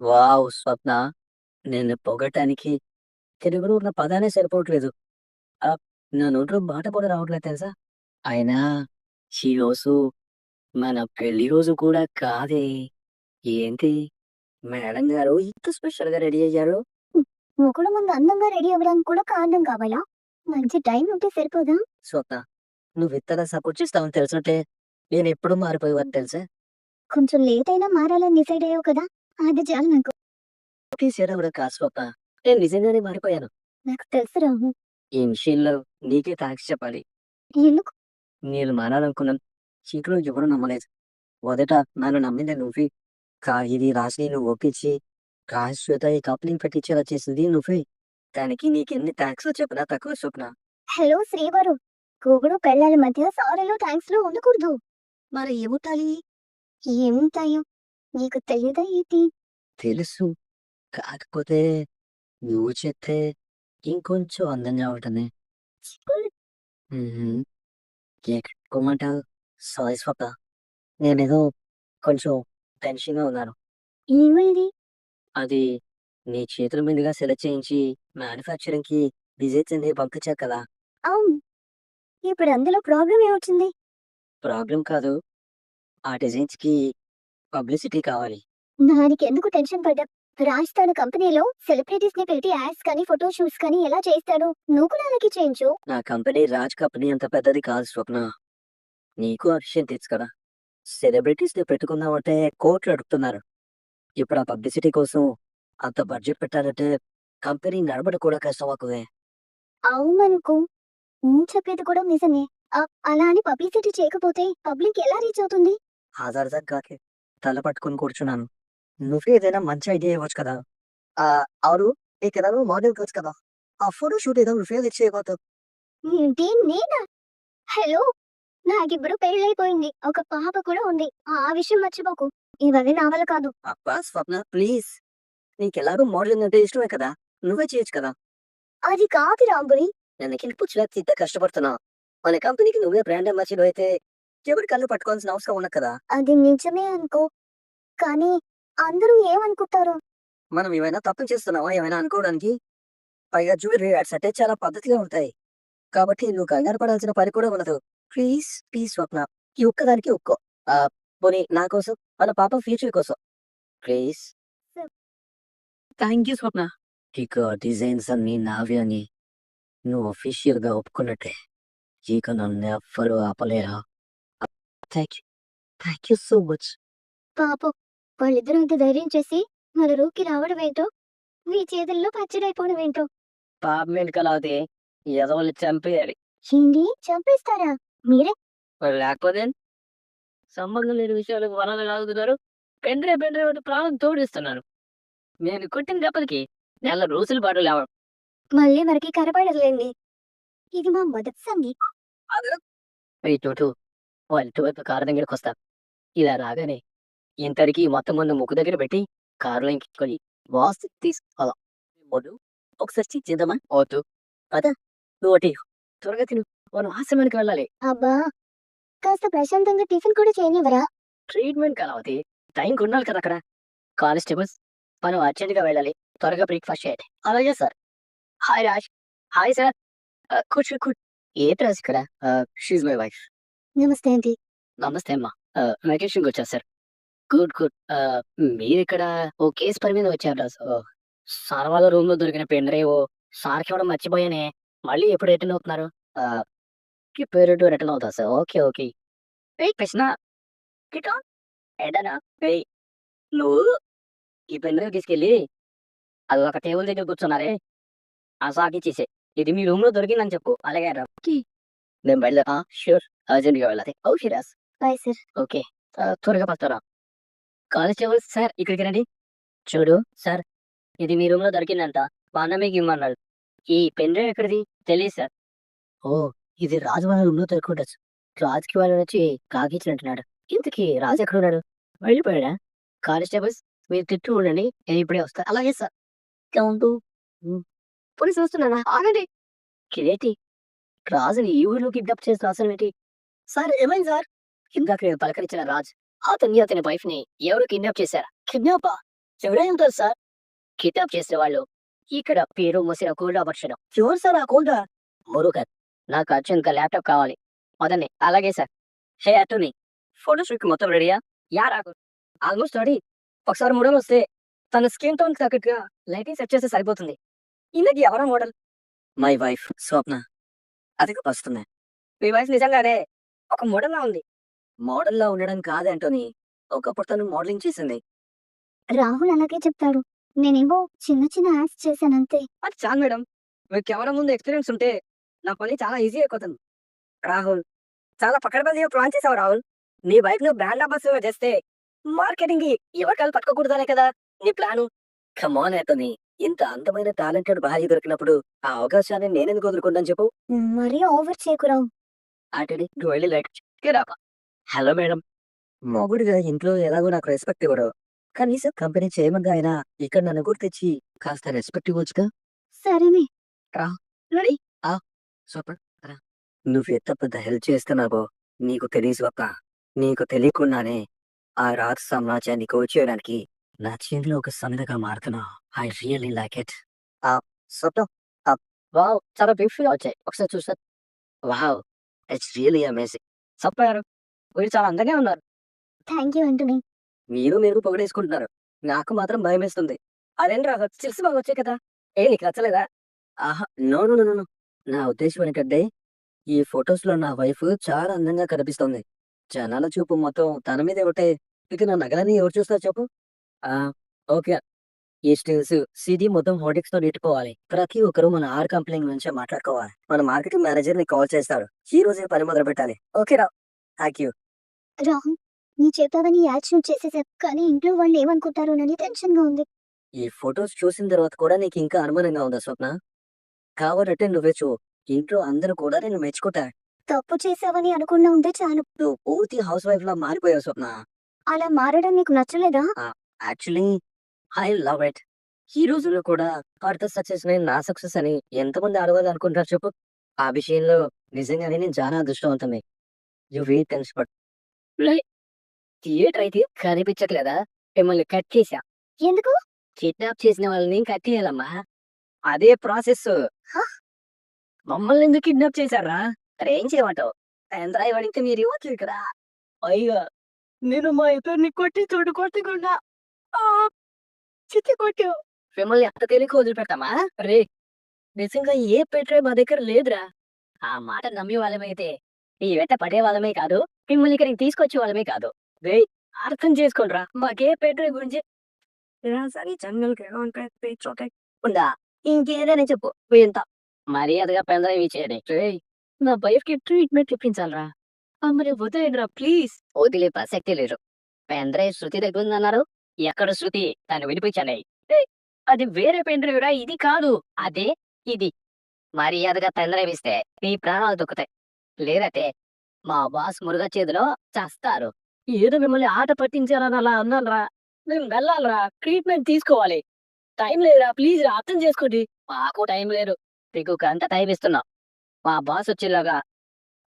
Wow! స్వప్న, నిన్ను పొగడటానికి తెలుగులో ఉన్న పదాలే సరిపోవట్లేదు. ఆహ్, నా నోట్లో మాట కూడా రావట్లేదు తెలుసా? అయినా ఈరోజు మన పెళ్లి రోజు కూడా కాదే. ఏంటి మేడం గారు ఇంత స్పెషల్‌గా రెడీ అయ్యారు? మొగుడు ముందు అందంగా రెడీ అవ్వడానికి కూడా కారణం కావాలా? మంచి టైం ఉంటే సరిపోదా? స్వప్న, నువ్వింతలా సపోర్ట్ చేస్తావని తెలిసుంటే నేనెప్పుడో మారిపోయేవాడిని తెలుసా? కొంచెం లేట్ అయినా మారాలని డిసైడ్ అయ్యావు కదా! అది చాలు నాకు. నోటీస్ చేయడం కూడా కాదు స్వప్న. నేను నిజంగానే మారిపోయాను. నాకు తెలుసు రాహు. ఈ విషయంలో నీకే థాంక్స్ చెప్పాలి. ఎందుకు? నేను మారాలనుకున్నాను. చీటిలో ఎవరు నమ్మలేదు. మొదట నన్ను నమ్మింది నువ్వే. ఇది రాసి నువ్వు ఒప్పించి, రాజశ్వేత ఈ కంపెనీని పెట్టించేలా చేసింది నువ్వే. దానికి నీకెన్ని థాంక్సో చెప్పనా తక్కువ స్వప్న. హలో శ్రీవారు. మొగుడు పెళ్ళాల మధ్య సారీలు, థాంక్స్‌లు ఉండకూడదు. మరి ఏముంటాయి? ఏముంటాయో నీకు తెలియదా ఏంటి? తెలుసు. కాకపోతే నువ్వు చెప్తే ఇంకొంచెం అందంగా ఉంటుంది. చిక్కులు. హుహు. ఎక్కడికోమంటావు? సారీ స్వప్న. నేనేదో కొంచెం టెన్షన్‌గా ఉన్నాను. ఏమైంది? అది నీ చేతుల మీదుగా సెలెక్ట్ చేయించి మ్యానుఫ్యాక్చరింగ్‌కి డిజైన్స్ అనేవి పంపించారు కదా! అవును. ఇప్పుడు అందులో ప్రాబ్లమ్ ఏమొచ్చింది? ప్రాబ్లమ్ కాదు. ఆ డిజైన్స్‌కి పబ్లిసిటీ కావాలి. దానికెందుకు టెన్షన్ పడ్డావు? రాజ్ తన కంపెనీలో సెలబ్రిటీస్‌ని పెట్టి యాడ్స్ కానీ, ఫోటో షూట్స్ కానీ ఎలా చేస్తాడు? నువ్వు కూడా అలాగే చేయించు. నా కంపెనీ రాజ్ కంపెనీ అంత పెద్దది కాదు స్వప్న. నీకు ఆ విషయం తెలుసు కదా! సెలబ్రిటీస్‌ని పెట్టుకుందామంటే కోట్లు అడుగుతున్నారు. ఇప్పుడు ఆ పబ్లిసిటీ కోసం అంత బడ్జెట్ పెట్టాలంటే కంపెనీ నడపడం కూడా కష్టమవుతది. అవుననుకో. నువ్వు చెప్పేది కూడా నిజమే. అలా అని పబ్లిసిటీ చేయకపోతే పబ్లిక్ ఎలా రీచ్ అవుతుంది? అదర్థం కాకే తల పట్టుకొని కూర్చున్నాను. నువ్వే ఏదైనా మంచి ఐడియా ఇవ్వచ్చు కదా! అవును, నీకెలాగో మోడల్ తెలుసు కదా! ఆ ఫోటో షూట్ ఏదో నువ్వే తెచ్చి చేయబోతావు. ఏంటి నేనా? హలో! నాకిప్పుడు పెళ్లయిపోయింది. ఒక పాప కూడా ఉంది. ఆ విషయం మర్చిపోకు. ఇవన్నీ నా వల్ల కాదు. అబ్బా! స్వప్న ప్లీజ్. నీకెలాగో మోడలింగ్ అంటే ఇష్టమే కదా! నువ్వే చేయొచ్చు కదా! అది కాదు రాంబరి. నన్ను కించపరిచేలా ఇంత కష్టపడుతున్నావు. మన కంపెనీకి నువ్వే బ్రాండ్ అంబాసిడర్ అయితే ఎవరి కళ్ళు పట్టుకోవాల్సిన అవసరం ఉండదు కదా! అది నిజమే అనుకో. కానీ అందరూ ఏమనుకుంటారో? మనం ఏమైనా తప్పులు చేస్తున్నామా ఏమైనా అనుకోవడానికి? పైగా జ్యువెలరీ యాడ్స్ అంటే చాలా పద్ధతిగా ఉంటాయి. కాబట్టి నువ్వు కంగారు పడాల్సిన పని కూడా ఉండదు. ప్లీజ్, ప్లీజ్ స్వప్న. ఈ ఒక్కదానికి ఒప్పుకో. పోనీ నా కోసం, మన పాప ఫ్యూచర్ కోసం. ప్లీజ్. Thank you Swapna. ఇక డిజైన్స్ అన్నీ నావే అని నువ్వు అఫీషియల్‌గా ఒప్పుకున్నట్టే. ఇక నన్నెవ్వరు ఆపలేరా? Thank you. Thank you so much. పాపం వాళ్ళిద్దరూ ఇంత ధైర్యం చేసి మన రూమ్‌కి రావడమేంటో, మీ చేతుల్లో పచ్చడైపోవడమేంటో. పాపం వెనకాల అది ఎదవల్ని చంపేయాలి. ఏంటి? చంపేస్తారా? మీరే మరి లేకపోతే సంబంధం లేని విషయాలకు వలలు లాగుతున్నారు. పెండ్రైవ్ అంటే ప్రాణం తోడిస్తున్నారు. నేను కొట్టిన దెబ్బలకి నెల రోజుల పాటు లేవను. మళ్ళీ మనకి కనపడదులెండి. ఇది మా మొదటి సంగీతం. ఇటు వాళ్ళు ఇటువైపు కారు దగ్గరికొస్తారు. ఇలా రాగానే ఇంతటికి మొత్తం ముందు ముక్కు దగ్గర పెట్టి కారులో ఎక్కించుకొని వాసు తీసుకోవాలా. వద్దు, ఒకసారి చెక్ చేద్దామా? వద్దు. పద, నువ్వు అటు ఇవ్వు. త్వరగా తిను. మనం ఆశ్రమానికి వెళ్ళాలి. అబ్బా! కాస్త ప్రశాంతంగా టిఫిన్ కూడా చేయనివ్వరా? ట్రీట్మెంట్ కలవతి. టైంకి ఉండాలి కదా అక్కడ. కానిస్టేబుల్స్, మనం అర్జెంట్‌గా వెళ్ళాలి. త్వరగా బ్రేక్‌ఫాస్ట్ చేయండి. అలాగే sir. Hi Raj. Hi sir. కూర్చో ఏంటి రాజ్ ఇక్కడ? She is my wife. నమస్తే ఆంటీ. నమస్తే అమ్మా. వెకేషన్‌కొచ్చేసారు. గుడ్. మీరిక్కడ ఓ కేస్ పని మీద వచ్చారా? సార్ వాళ్ళ రూమ్‌లో దొరికిన పెన్ డ్రైవ్ సార్‌కివ్వడం మర్చిపోయానే. మళ్ళీ ఎప్పుడు రిటర్న్ అవుతున్నారు? ఆహ్, రేపు రిటర్న్ అవుతా సార్. ఓకే. ఏయ్ కృష్ణ, గెట్ ఆన్. ఎడనా? ఏయ్ నువ్వు ఈ పెన్ డ్రైవ్ తీసుకెళ్ళి అది ఒక టేబుల్ దగ్గర కూర్చున్నారే, ఆ సార్‌కిచ్చేసేయి. ఇది మీ రూమ్‌లో దొరికిందని చెప్పు. అలాగే రా. నేను బయలుదేరా? ష్యూర్. అర్జెంట్‌గా వెళ్ళాలి. Okay Raj. Bye sir. Okay. త్వరగా వస్తారా? కానిస్టేబుల్ సార్ ఇక్కడికి రండి. చూడు సార్, ఇది మీ రూమ్‌లో దొరికిందంట. మా అన్న మీకిమ్మన్నాడు. ఈ పెన్ డ్రైవ్ ఎక్కడిది? తెలీదు సార్. ఓహ్! ఇది రాజు వాళ్ళ రూమ్‌లో దొరికుండొచ్చు. రాజుకి వాళ్ళనొచ్చి కాకిచ్చినట్టున్నాడు. ఇంతకీ రాజు ఎక్కడున్నాడు? వెళ్ళిపోయాడా? కానిస్టేబుల్స్ మీరు తింటూ ఉండండి. నేను ఇప్పుడే వస్తా. అలాగే సార్. కౌంటు. హ్మ్. పోలీసులు వస్తున్నారా? ఆగండి. ఇదేంటి? రాజుని ఈ ఊర్లో కిడ్నాప్ చేసిన అవసరమేంటి? సార్ ఏమైంది సార్? ఇందాక నేను పలకరించిన రాజ్, అతన్ని వైఫ్‌ని ఎవరో కిడ్నాప్ చేశారు. కిడ్నాపా? ఎవరై ఉంటారు సార్? కిడ్నాప్ చేసేవాళ్ళు. ఇక్కడ పేరు మూసిన గోల్డ్ ఆపర్చును. ఎవరు సార్ ఆ గోల్డ్? మురుగన్. నాకు అర్జెంట్‌గా ల్యాప్‌టాప్ కావాలి. పదండి. అలాగే సార్. హే అటర్నీ, ఫోటో షూట్‌కి మొత్తం రెడీయా? రాఘుల్. Almost ready. ఒకసారి మోడల్ వస్తే తన స్కిన్ టోన్‌కి తగ్గట్టుగా లైటింగ్ సెట్ చేస్తే సరిపోతుంది. ఇంతకీ ఎవరా మోడల్? మై వైఫ్ స్వప్న. అదిగో వస్తుంది. మీ వైఫ్ నిజంగానే ఒక మోడల్‌లా ఉంది. మోడల్‌లా ఉండడం కాదు యాంటోనీ. ఒకప్పుడు తను మోడలింగ్ చేసింది. రాహుల్ అలాగే చెప్తాడు. నేనేమో చిన్న చిన్న యాడ్స్ చేశానంతే. అది చాలు మేడం. మీకు కెమెరా ముందు ఎక్స్‌పీరియన్స్ ఉంటే నా పని చాలా ఈజీ అయిపోతుంది. రాహుల్, చాలా పకడ్బందీగా ప్లాన్ చేసావు రాహుల్. నీ బైక్‌ను బ్రాండ్ అంబాసిడర్‌గా చేస్తే మార్కెటింగ్‌కి యువకులు పట్టుకోకూడదనే కదా నీ ప్లాను. Come on Anthony. ఇంత అందమైన టాలెంటెడ్ భార్య దొరికినప్పుడు ఆ అవకాశాన్ని నేనెందుకు వదులుకుంటాను చెప్పు? మరీ ఓవర్ చేయకు రాహుల్. ఆంటోనీ, నువ్వు వెళ్ళి లైట్ రాక. Hello madam. మొగుడిగా ఇంట్లో ఎలాగో నాకు రెస్పెక్ట్ ఇవ్వడు. కనీసం కంపెనీ చైర్మన్‌గా అయినా ఇక్కడ నన్ను గుర్తించి కాస్త రెస్పెక్ట్ ఇవ్వొచ్చుగా? సరేనే. రా. రెడీ. ఆ! సూపర్. రా. నువ్వెంత పెద్ద హెల్ప్ చేస్తున్నావో నీకు తెలీదు అక్క. నీకు తెలియకుండానే ఆ రాజ్ సామ్రాజ్యాన్ని కూల్చేయడానికి నా చేతిలో ఒక సందగా మారుతున్నావు. I really like it. ఆ! సూపర్. వావ్! చాలా బ్యూటిఫుల్‌గా వచ్చాయి. ఒకసారి చూసా. Wow! It's really amazing. Super గారు. మీరు చాలా అందంగా ఉన్నారు. Thank you Antony. మీరు పొగిడేసుకుంటున్నారు. నాకు మాత్రం భయమేస్తుంది. అదేంటి రా స్టిల్స్ బాగా వచ్చాయి కదా! నీకు నచ్చలేదా? ఆహా! No, no, no, no, no. నా ఉద్దేశ్యం ఏంటంటే ఈ ఫోటోస్‌లో నా వైఫ్ చాలా అందంగా కనిపిస్తోంది. జనాల చూపు మొత్తం తన మీదే ఉంటే ఇక నా నగలన్నీ ఎవరు చూస్తారు చెప్పు? ఆ! ఓకే. ఈ స్టిల్స్, సీడీ మొత్తం హోర్డింగ్స్‌తో నిండిపోవాలి. ప్రతి ఒక్కరు మన కంపెనీ గురించే మాట్లాడుకోవాలి. మన మార్కెటింగ్ మేనేజర్‌ని కాల్ చేస్తాడు. ఈ రోజే పని మొదలుపెట్టాలి. ఓకేరా. Thank you. రాహుల్, నీ చేత అవన్నీ యాడ్ షూట్ చేసేసా. కానీ ఇంట్లో వాళ్ళు ఏమనుకుంటారోనని టెన్షన్‌గా ఉంది. ఈ ఫోటోస్ చూసిన తర్వాత కూడా నీకు ఇంకా అనుమానంగా ఉందా స్వప్న? కావాలంటే నువ్వే ఇంట్లో అందరూ కూడా నిన్ను మెచ్చుకుంటారు. తప్పు చేశావని అనుకున్నా ఉంటే చాలు. నువ్వు పూర్తి హౌస్ వైఫ్‌లా మారిపోయావు స్వప్న. అలా మారడం నీకు నచ్చలేదా? ఆ! Actually I love it. ఈ రోజుల్లో కూడా భర్త సక్సెస్‌ని నా సక్సెస్ అని ఎంతమంది ఆడవాళ్ళు అనుకుంటారు చెప్పు? ఆ విషయంలో నిజంగానే నేను చాలా అదృష్టవంతుడిని. You very thanks but theatre అయితే కనిపించట్లేదా? మిమ్మల్ని కట్ చేశా. ఎందుకు? కిడ్నాప్ చేసిన వాళ్ళని కట్టేయాలమ్మా. అదే ప్రాసెస్. హ! మమ్మల్ని ఎందుకు కిడ్నాప్ చేశార్రా? మరేం చేయమంటావు? పెన్‌డ్రైవ్ అడిగితే మీరు ఇవ్వట్లేదు కదా! పైగా నేను మా ఇద్దరిని కొట్టి కొట్టకుండా చిత్తి కొట్టావు. మిమ్మల్ని అంత తేలిగ్గా వదిలిపెడతామా? రేయ్! నిజంగా ఏ పెన్‌డ్రైవ్ మా దగ్గర లేదురా. ఆ మాట నమ్మే వాళ్ళమైతే ఈ వెంట పడేవాళ్ళమే కాదు. మిమ్మల్ని ఇక్కడికి తీసుకొచ్చే వాళ్ళమే కాదు. రేయ్! అర్థం చేసుకోండిరా. మాకే పెన్‌డ్రైవ్ గురించి సరే జంగల్‌కి ఉందా? ఇంకేదైనా చెప్పు. వింత. మర్యాదగా పెన్‌డ్రైవ్ ఇచ్చేయండి. రేయ్! నా వైఫ్‌కి ట్రీట్‌మెంట్ ఇప్పించాలిరా. మరి వదిలేయండిరా ప్లీజ్. వదిలే ప్రసక్తే లేదు. పెన్‌డ్రైవ్ శృతి దగ్గర ఉందన్నారు. ఎక్కడ శృతి? దాన్ని వినిపించండి. ఏయ్! అది వేరే పెన్‌డ్రైవ్‌రా ఇది కాదు. అదే ఇది. మర్యాదగా పెన్‌డ్రైవ్ ఇస్తే మీ ప్రాణాలు దక్కుతాయి. లేదంటే మా బాస్ మురుగ చేతిలో చస్తారు. ఏదో మిమ్మల్ని ఆట పట్టించాలని అలా అన్నానురా. మేము వెళ్ళాలిరా. ట్రీట్‌మెంట్ తీసుకోవాలి. టైం లేదురా. ప్లీజ్ రా అర్థం చేసుకోండి. మాకు టైం లేదు. మీకు గంట టైం ఇస్తున్నాం. మా బాస్ వచ్చేలోగా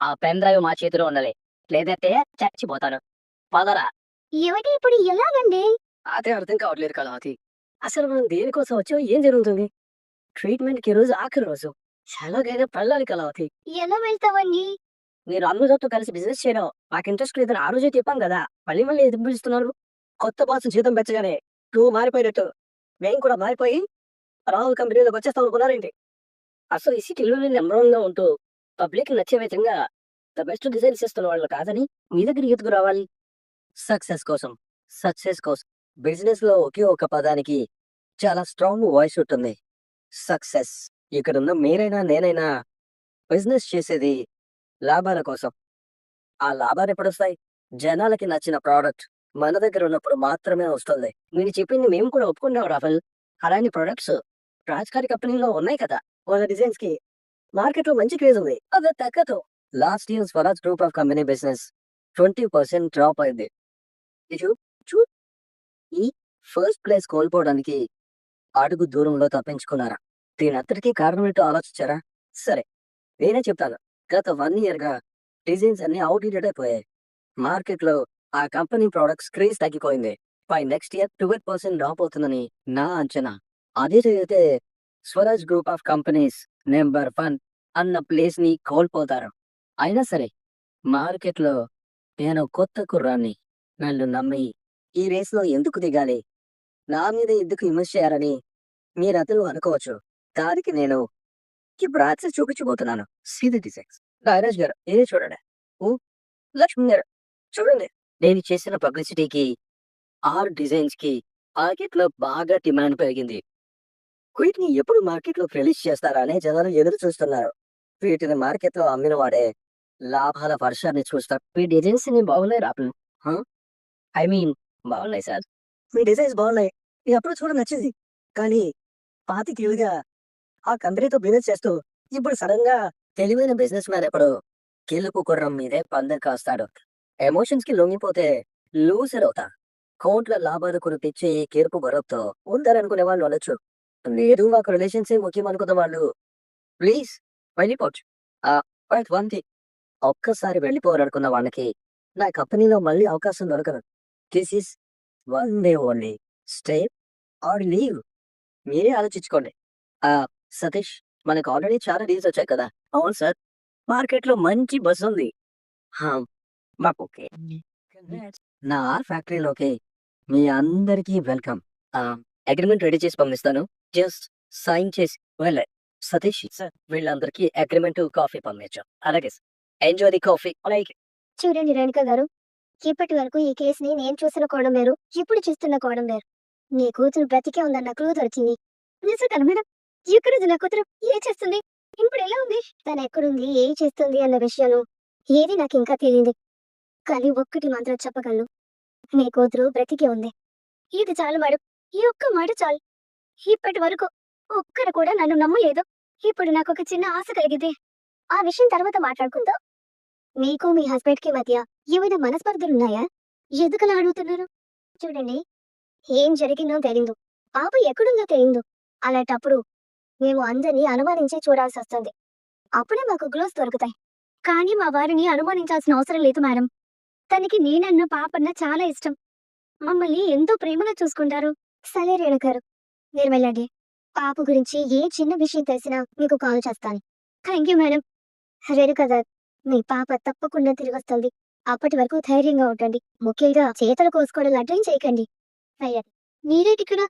ఆ పెన్ డ్రైవ్ మా చేతిలో ఉండాలి. లేదంటే చచ్చిపోతాను. పదరా. ఏమిటి ఇప్పుడు ఎలాగండి? అదే అర్థం కావట్లేదు కళావతి. అసలు మనం దేనికోసం వచ్చాం? ఏం జరుగుతుంది? ట్రీట్‌మెంట్‌కి ఈ రోజు ఆఖరి రోజు. ఎలాగైనా వెళ్ళాలి కళావతి. ఎలా వెళ్తావండి? మీరు అందరితో కలిసి బిజినెస్ చేయడం నాకు ఇంట్రెస్ట్ లేదని ఆ రోజే చెప్పాం కదా! మళ్ళీ ఎందుకు పిలుస్తున్నారు? కొత్త బాస్ జీతం పెంచగానే నువ్వు మారిపోయినట్టు మేము కూడా మారిపోయి రాహుల్ కంపెనీలోకి వచ్చేస్తాం అనుకున్నారేంటి? అసలు ఈ సిటీలోనే నంబర్ వన్‌గా ఉంటూ పబ్లిక్‌కి నచ్చే విధంగా ద బెస్ట్ డిజైన్స్ ఇస్తున్న వాళ్ళు కాదని మీ దగ్గరికి ఎందుకు రావాలి? సక్సెస్ కోసం, సక్సెస్ కోసం. బిజినెస్‌లో ఒకే ఒక పదానికి చాలా స్ట్రాంగ్ వాయిస్ ఉంటుంది. సక్సెస్. ఇక్కడున్న మీరైనా, నేనైనా బిజినెస్ చేసేది లాభాల కోసం. ఆ లాభాలెప్పుడొస్తాయి? జనాలకి నచ్చిన ప్రొడక్ట్ మన దగ్గర ఉన్నప్పుడు మాత్రమే వస్తుంది. మీరు చెప్పింది మేము కూడా ఒప్పుకున్నాం రాహుల్. అలాంటి ప్రొడక్ట్స్ రాజ్‌కారి కంపెనీలో ఉన్నాయి కదా! వాళ్ళ డిజైన్స్‌కి మార్కెట్‌లో మంచి క్రేజ్ ఉంది. అది తగ్గదు. Last year Swaraj group of company business 20% drop అయింది. ఇది చూ ఈ ఫస్ట్ ప్లేస్ కోల్పోవడానికి అడుగు దూరంలో తప్పించుకున్నారా? దీనంతటికీ కారణమేంటో ఆలోచించారా? సరే, నేనే చెప్తాను. గత 1 ఇయర్‌గా డిజైన్స్ అన్నీ ఔట్‌డేటెడ్ అయిపోయాయి. మార్కెట్‌లో ఆ కంపెనీ ప్రొడక్ట్స్ క్రేజ్ తగ్గిపోయింది. బై నెక్స్ట్ ఇయర్ 12% డ్రాప్ అవుతుందని నా అంచనా. అదే జరిగితే Swaraj group of companies number 1 అన్న ప్లేస్‌ని కోల్పోతారు. అయినా సరే మార్కెట్‌లో నేను కొత్త కుర్రాడిని. నన్ను నమ్మి ఈ రేస్‌లో ఎందుకు దిగాలి? నా మీద ఎందుకు ఇన్వెస్ట్ చేయాలని మీరందరూ అనుకోవచ్చు. దానికి నేను ఇప్పుడు ఆన్సర్ చూపించబోతున్నాను. See the designs. నాగరాజ్ గారు ఇదే చూడండి. హ్మ్. లక్ష్మి గారు చూడండి. నేను చేసిన పబ్లిసిటీకి, 6 డిజైన్స్‌కి మార్కెట్‌లో బాగా డిమాండ్ పెరిగింది. వీటిని ఎప్పుడు మార్కెట్‌లోకి రిలీజ్ చేస్తారా అని జనాలు ఎదురు చూస్తున్నారు. వీటిని మార్కెట్‌లో అమ్మిన వాడే లాభాల వర్షాన్ని చూస్తారు. మీ డిజైన్స్ అన్ని బాగున్నాయి రాహుల్. ఆ! ఐ మీన్ బాగున్నాయి సార్. మీ డిజైన్స్ బాగున్నాయి. ఈ అప్రోచ్ కూడా నచ్చింది. కానీ పాతికేళ్లుగా ఆ కంపెనీతో బిజినెస్ చేస్తూ ఇప్పుడు సడన్‌గా తెలివైన బిజినెస్ మ్యాన్ ఎప్పుడు గెలుపు గుర్రం మీదే పందెం కాస్తాడు. ఎమోషన్స్‌కి లొంగిపోతే లూజర్ అవుతా. కోట్ల లాభాలు కురిపించే ఈ గెలుపు గుర్రంతో ఉండాలనుకునే వాళ్ళు ఉండొచ్చు. లేదు మాకు రిలేషన్సే ముఖ్యం అనుకున్న వాళ్ళు ప్లీజ్ వెళ్ళిపోవచ్చు. బట్ వన్ థింగ్ ఒక్కసారి వెళ్ళిపోవాలనుకున్న వాళ్ళకి నా కంపెనీలో మళ్ళీ అవకాశం దొరకదు. This is one day only. Stay are leave. మీరే ఆలోచించుకోండి. సతీష్ మనకు ఆల్రెడీ చాలా డీల్స్ వచ్చాయి కదా! అవును సార్. మార్కెట్‌లో మంచి బజ్ ఉంది. హా! మాకు ఓకే. కంగ్రాట్స్. నా ఆర్ ఫ్యాక్టరీలోకి మీ అందరికీ వెల్కమ్. అగ్రీమెంట్ రెడీ చేసి పంపిస్తాను. జస్ట్ సైన్ చేసి వెళ్ళండి. సతీష్ సార్ వీళ్ళందరికీ అగ్రీమెంట్ కాఫీ పంపించాం. అలాగే sir. Enjoy the coffee. Like చూడండి రేణుక గారు, ఇప్పటి వరకు ఈ కేసుని నేను చూసిన కోణం వేరు, ఇప్పుడు చూస్తున్న కోణం వేరు. నీ కూతురు బ్రతికే ఉందన్న క్లూ దొరికింది. నిజంగానా మేడం? ఎక్కడుంది నా కూతురు? ఏం చేస్తుంది? ఇప్పుడు ఎలా ఉంది? తను ఎక్కడుంది? ఏం చేస్తుంది అన్న విషయాలు ఏది నాకు ఇంకా తెలియదు. కానీ ఒక్కటి మాత్రం చెప్పగలను. నీ కూతురు బ్రతికే ఉంది. ఇది చాలు మేడం. ఈ ఒక్క మాట చాలు. ఇప్పటి వరకు ఒక్కరు కూడా నన్ను నమ్మలేదు. ఇప్పుడు నాకు ఒక చిన్న ఆశ కలిగింది. ఆ విషయం తర్వాత మాట్లాడుకుందాం. మీకు మీ హస్బెండ్ కి మధ్య ఏమైనా మనస్పర్ధలున్నాయా? ఎందుకలా అడుగుతున్నారు? చూడండి, ఏం జరిగిందో తెలీదు. పాప ఎక్కడుందో తెలీదు. అలాంటప్పుడు మేము అందరినీ అనుమానించి చూడాల్సొస్తుంది. అప్పుడే మాకు క్లూస్ దొరుకుతాయి. కానీ మా వారిని అనుమానించాల్సిన అవసరం లేదు మేడం. తనకి నేనన్న పాపన్న చాలా ఇష్టం. మమ్మల్ని ఎంతో ప్రేమగా చూసుకుంటారు. సరే రేణు గారు, మీరు వెళ్ళండి. పాప గురించి ఏ చిన్న విషయం తెలిసినా మీకు కాల్ చేస్తాను. Thank you madam. రేణుక గారు, మీ పాప తప్పకుండా తిరిగొస్తుంది. అప్పటి వరకు ధైర్యంగా ఉండండి. ముఖ్యంగా చేతులు కోసుకోవడం లాంటివి చేయకండి. అయ్యా మీరేటిక్కడ